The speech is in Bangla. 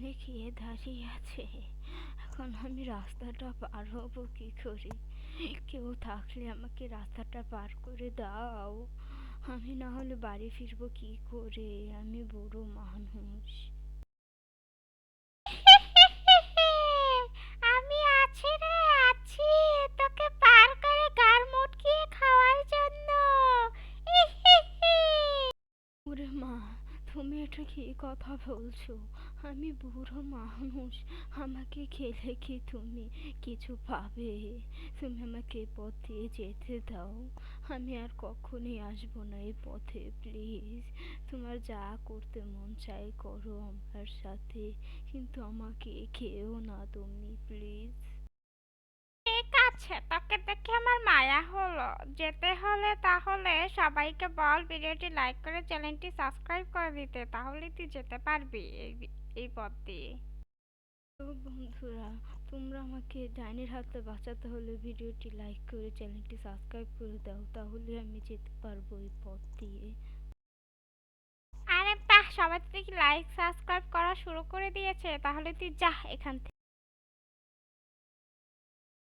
ফেলে খেয়ে দাঁড়িয়ে আছে। এখন আমি রাস্তাটা পার হব কি করে? কেউ থাকলে আমাকে রাস্তাটা পার করে দাও। আমি না হলে বাড়ি ফিরবো কি করে? আমি বুড়ো মানুষ। আমি আছি রে, আছি তোকে পার করে গার মুটকিয়ে খাওয়ার জন্য। ওরে মা, তুমি এটা কি কথা বলছো? আমি বুড়ো মানুষ, আমাকে খেলে কি তুমি কিছু পাবে? তুমি আমাকে এ পথ দিয়ে যেতে দাও। আমি আর কখনোই আসবো না এই পথে, প্লিজ। তোমার যা করতে মন চায় করো আমার সাথে, কিন্তু আমাকে খেও না তুমি, প্লিজ। ঠিক আছে, তোকে দেখে আমার মায়া হলো। যেতে হলে তাহলে সবাইকে বল ভিডিওটি লাইক করে চ্যানেলটি সাবস্ক্রাইব করে দিতে, তাহলেই তুই যেতে পারবি এই পথ দিয়ে। তো বন্ধুরা, তোমরা আমাকে ডাইনির হাতে বাঁচাতে হলে ভিডিওটি লাইক করে চ্যানেলটি সাবস্ক্রাইব করে দাও, তাহলে আমি যেতে পারবো এই পথ দিয়ে। আরে বাহ, সবাই তো দেখি লাইক সাবস্ক্রাইব করা শুরু করে দিয়েছে, তাহলে তুই যা এখান থেকে।